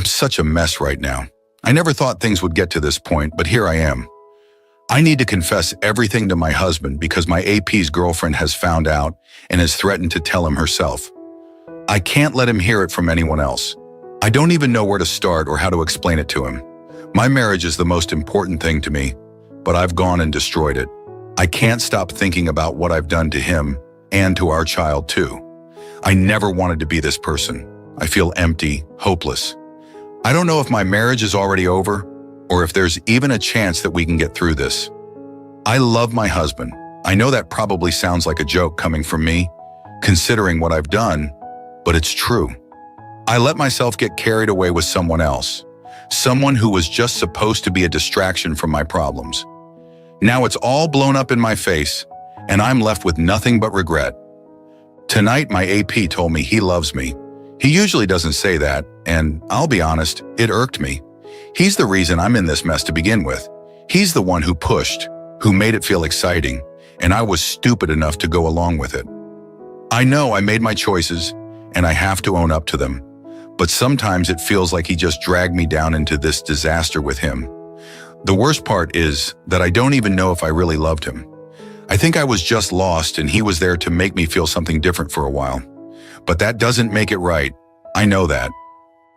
I'm such a mess right now. I never thought things would get to this point, but here I am. I need to confess everything to my husband because my AP's girlfriend has found out and has threatened to tell him herself. I can't let him hear it from anyone else. I don't even know where to start or how to explain it to him. My marriage is the most important thing to me, but I've gone and destroyed it. I can't stop thinking about what I've done to him and to our child too. I never wanted to be this person. I feel empty, hopeless. I don't know if my marriage is already over or if there's even a chance that we can get through this. I love my husband. I know that probably sounds like a joke coming from me, considering what I've done, but it's true. I let myself get carried away with someone else, someone who was just supposed to be a distraction from my problems. Now it's all blown up in my face, and I'm left with nothing but regret. Tonight, my AP told me he loves me. He usually doesn't say that, and I'll be honest, it irked me. He's the reason I'm in this mess to begin with. He's the one who pushed, who made it feel exciting, and I was stupid enough to go along with it. I know I made my choices, and I have to own up to them. But sometimes it feels like he just dragged me down into this disaster with him. The worst part is that I don't even know if I really loved him. I think I was just lost and he was there to make me feel something different for a while. But that doesn't make it right. I know that.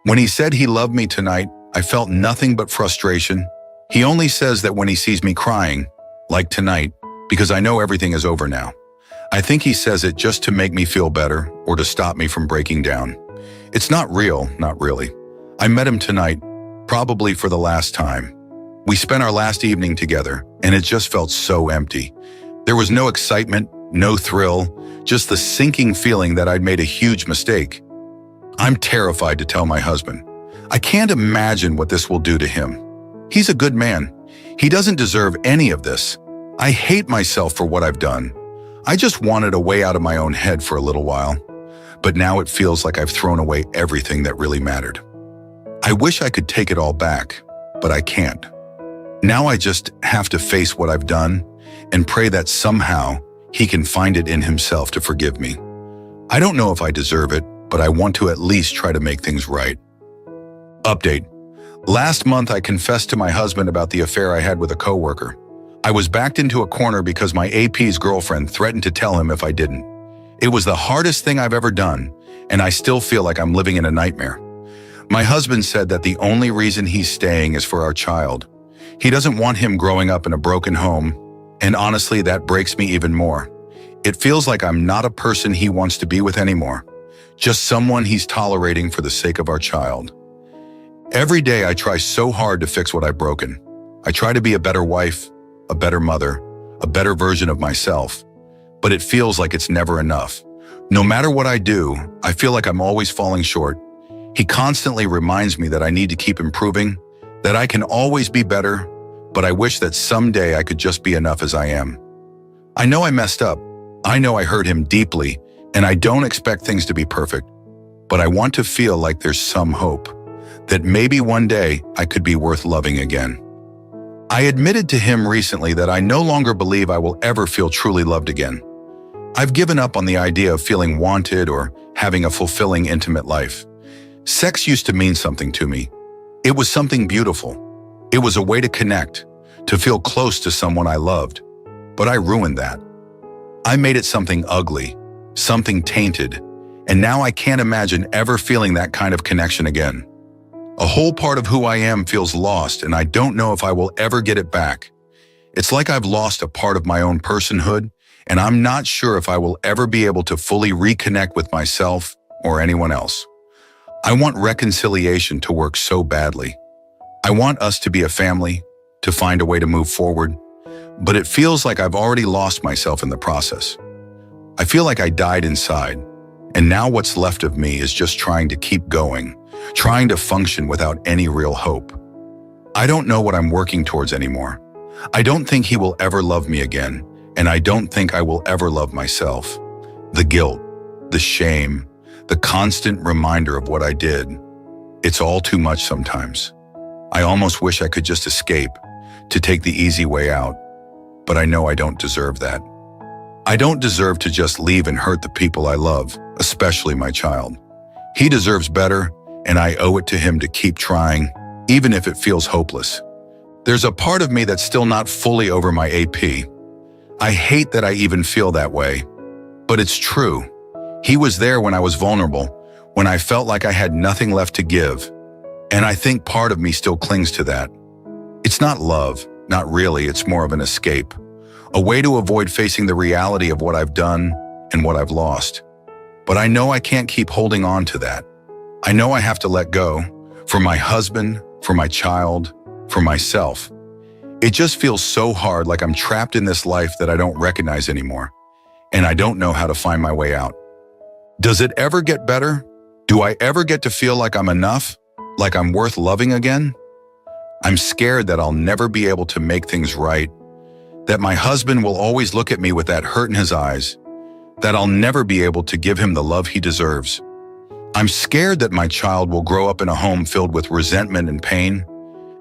When he said he loved me tonight, I felt nothing but frustration. He only says that when he sees me crying, like tonight, because I know everything is over now. I think he says it just to make me feel better or to stop me from breaking down. It's not real, not really. I met him tonight, probably for the last time. We spent our last evening together, and it just felt so empty. There was no excitement, no thrill, just the sinking feeling that I'd made a huge mistake. I'm terrified to tell my husband. I can't imagine what this will do to him. He's a good man. He doesn't deserve any of this. I hate myself for what I've done. I just wanted a way out of my own head for a little while. But now it feels like I've thrown away everything that really mattered. I wish I could take it all back, but I can't. Now I just have to face what I've done and pray that somehow he can find it in himself to forgive me. I don't know if I deserve it, but I want to at least try to make things right. Update. Last month, I confessed to my husband about the affair I had with a coworker. I was backed into a corner because my AP's girlfriend threatened to tell him if I didn't. It was the hardest thing I've ever done, and I still feel like I'm living in a nightmare. My husband said that the only reason he's staying is for our child. He doesn't want him growing up in a broken home, and honestly, that breaks me even more. It feels like I'm not a person he wants to be with anymore, just someone he's tolerating for the sake of our child. Every day I try so hard to fix what I've broken. I try to be a better wife, a better mother, a better version of myself, but it feels like it's never enough. No matter what I do, I feel like I'm always falling short. He constantly reminds me that I need to keep improving, that I can always be better, but I wish that someday I could just be enough as I am. I know I messed up. I know I hurt him deeply, and I don't expect things to be perfect, but I want to feel like there's some hope, that maybe one day I could be worth loving again. I admitted to him recently that I no longer believe I will ever feel truly loved again. I've given up on the idea of feeling wanted or having a fulfilling, intimate life. Sex used to mean something to me. It was something beautiful. It was a way to connect, to feel close to someone I loved. But I ruined that. I made it something ugly, something tainted, and now I can't imagine ever feeling that kind of connection again. A whole part of who I am feels lost, and I don't know if I will ever get it back. It's like I've lost a part of my own personhood, and I'm not sure if I will ever be able to fully reconnect with myself or anyone else. I want reconciliation to work so badly. I want us to be a family, to find a way to move forward, but it feels like I've already lost myself in the process. I feel like I died inside, and now what's left of me is just trying to keep going, trying to function without any real hope. I don't know what I'm working towards anymore. I don't think he will ever love me again, and I don't think I will ever love myself. The guilt, the shame, the constant reminder of what I did. It's all too much sometimes. I almost wish I could just escape, to take the easy way out, but I know I don't deserve that. I don't deserve to just leave and hurt the people I love, especially my child. He deserves better, and I owe it to him to keep trying, even if it feels hopeless. There's a part of me that's still not fully over my AP. I hate that I even feel that way, but it's true. He was there when I was vulnerable, when I felt like I had nothing left to give, and I think part of me still clings to that. It's not love, not really, it's more of an escape, a way to avoid facing the reality of what I've done and what I've lost. But I know I can't keep holding on to that. I know I have to let go, for my husband, for my child, for myself. It just feels so hard, like I'm trapped in this life that I don't recognize anymore, and I don't know how to find my way out. Does it ever get better? Do I ever get to feel like I'm enough? Like I'm worth loving again? I'm scared that I'll never be able to make things right, that my husband will always look at me with that hurt in his eyes, that I'll never be able to give him the love he deserves. I'm scared that my child will grow up in a home filled with resentment and pain,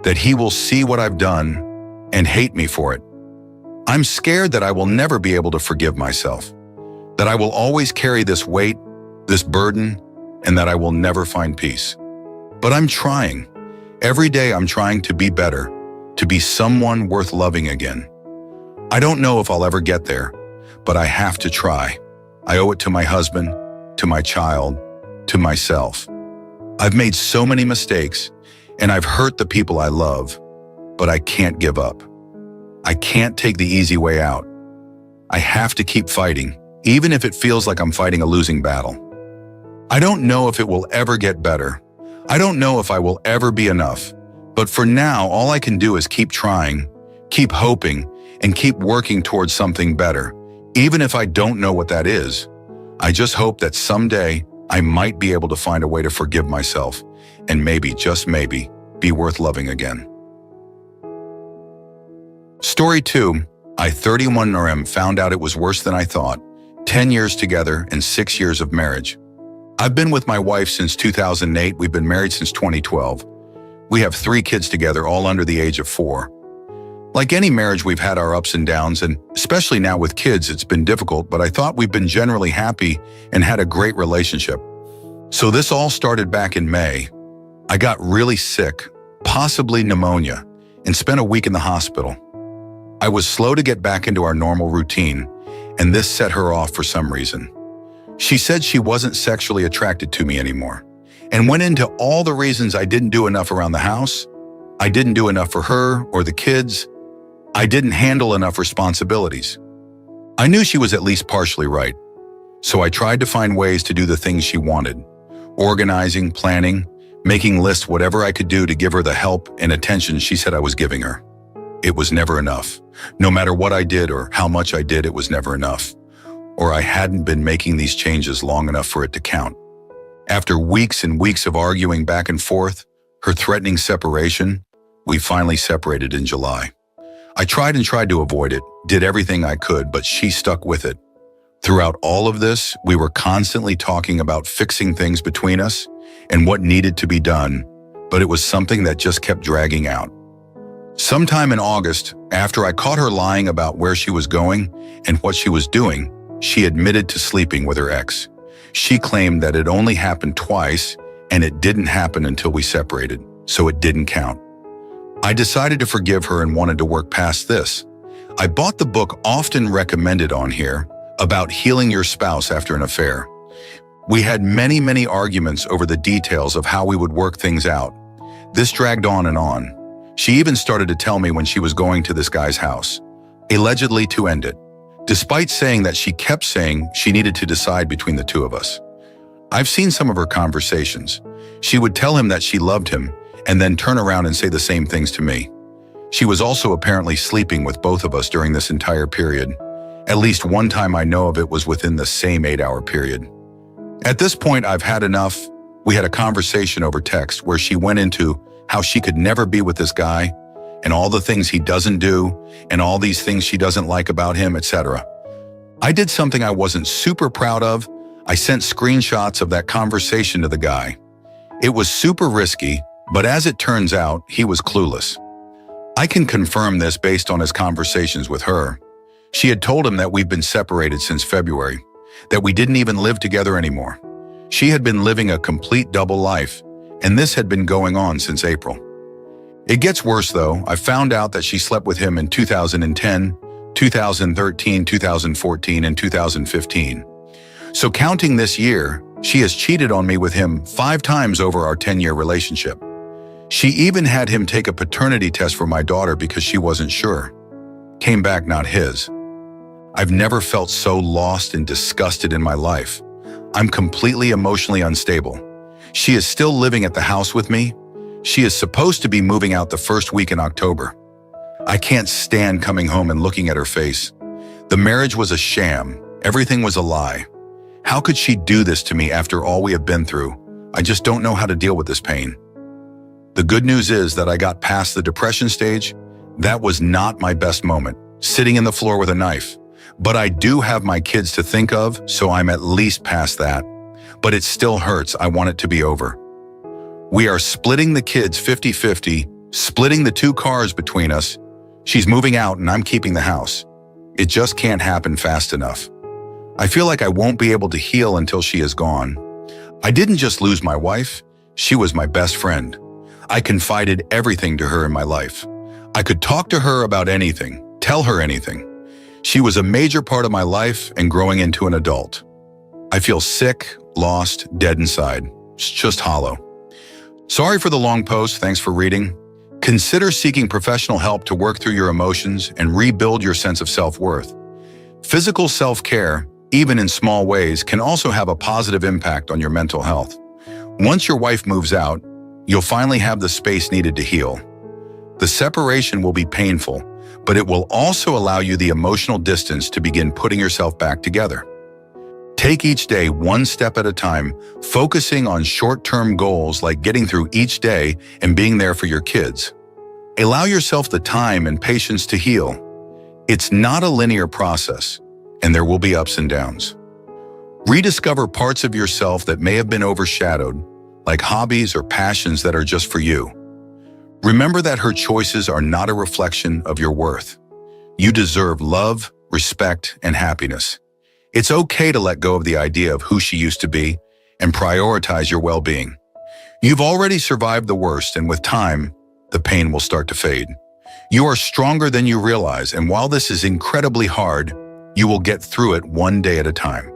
that he will see what I've done and hate me for it. I'm scared that I will never be able to forgive myself, that I will always carry this weight, this burden, and that I will never find peace. But I'm trying. Every day I'm trying to be better, to be someone worth loving again. I don't know if I'll ever get there, but I have to try. I owe it to my husband, to my child, to myself. I've made so many mistakes, and I've hurt the people I love, but I can't give up. I can't take the easy way out. I have to keep fighting, even if it feels like I'm fighting a losing battle. I don't know if it will ever get better. I don't know if I will ever be enough. But for now, all I can do is keep trying, keep hoping, and keep working towards something better. Even if I don't know what that is, I just hope that someday I might be able to find a way to forgive myself and maybe, just maybe, be worth loving again. Story 2. I, 31 RM, found out it was worse than I thought. 10 years together and 6 years of marriage. I've been with my wife since 2008. We've been married since 2012. We have 3 kids together, all under the age of 4. Like any marriage, we've had our ups and downs, and especially now with kids, it's been difficult, but I thought we've been generally happy and had a great relationship. So this all started back in May. I got really sick, possibly pneumonia, and spent a week in the hospital. I was slow to get back into our normal routine, and this set her off for some reason. She said she wasn't sexually attracted to me anymore, and went into all the reasons I didn't do enough around the house, I didn't do enough for her or the kids, I didn't handle enough responsibilities. I knew she was at least partially right, so I tried to find ways to do the things she wanted, organizing, planning, making lists, whatever I could do to give her the help and attention she said I was giving her. It was never enough. No matter what I did or how much I did, it was never enough. Or I hadn't been making these changes long enough for it to count. After weeks and weeks of arguing back and forth, her threatening separation, we finally separated in July. I tried to avoid it, did everything I could, but she stuck with it. Throughout all of this, we were constantly talking about fixing things between us and what needed to be done, but it was something that just kept dragging out. Sometime in August, after I caught her lying about where she was going and what she was doing, she admitted to sleeping with her ex. She claimed that it only happened twice and it didn't happen until we separated, so it didn't count. I decided to forgive her and wanted to work past this. I bought the book often recommended on here about healing your spouse after an affair. We had many arguments over the details of how we would work things out. This dragged on and on. She even started to tell me when she was going to this guy's house, allegedly to end it, despite saying that she kept saying she needed to decide between the two of us. I've seen some of her conversations. She would tell him that she loved him and then turn around and say the same things to me. She was also apparently sleeping with both of us during this entire period. At least one time I know of it was within the same 8-hour period. At this point, I've had enough. We had a conversation over text where she went into how she could never be with this guy and all the things he doesn't do and all these things she doesn't like about him, etc. I did something I wasn't super proud of. I sent screenshots of that conversation to the guy. It was super risky, but as it turns out, he was clueless. I can confirm this based on his conversations with her. She had told him that we've been separated since February, that we didn't even live together anymore. She had been living a complete double life, and this had been going on since April. It gets worse though. I found out that she slept with him in 2010, 2013, 2014, and 2015. So counting this year, she has cheated on me with him 5 times over our 10-year relationship. She even had him take a paternity test for my daughter because she wasn't sure. Came back not his. I've never felt so lost and disgusted in my life. I'm completely emotionally unstable. She is still living at the house with me. She is supposed to be moving out the first week in October. I can't stand coming home and looking at her face. The marriage was a sham. Everything was a lie. How could she do this to me after all we have been through? I just don't know how to deal with this pain. The good news is that I got past the depression stage. That was not my best moment, sitting in the floor with a knife. But I do have my kids to think of, so I'm at least past that. But it still hurts. I want it to be over. We are splitting the kids 50-50, splitting the 2 cars between us. She's moving out and I'm keeping the house. It just can't happen fast enough. I feel like I won't be able to heal until she is gone. I didn't just lose my wife. She was my best friend. I confided everything to her in my life. I could talk to her about anything, tell her anything. She was a major part of my life and growing into an adult. I feel sick, lost, dead inside. It's just hollow. Sorry for the long post. Thanks for reading. Consider seeking professional help to work through your emotions and rebuild your sense of self-worth. Physical self-care, even in small ways, can also have a positive impact on your mental health. Once your wife moves out, you'll finally have the space needed to heal. The separation will be painful, but it will also allow you the emotional distance to begin putting yourself back together. Take each day one step at a time, focusing on short-term goals like getting through each day and being there for your kids. Allow yourself the time and patience to heal. It's not a linear process, and there will be ups and downs. Rediscover parts of yourself that may have been overshadowed, like hobbies or passions that are just for you. Remember that her choices are not a reflection of your worth. You deserve love, respect, and happiness. It's okay to let go of the idea of who she used to be and prioritize your well-being. You've already survived the worst, and with time, the pain will start to fade. You are stronger than you realize, and while this is incredibly hard, you will get through it one day at a time.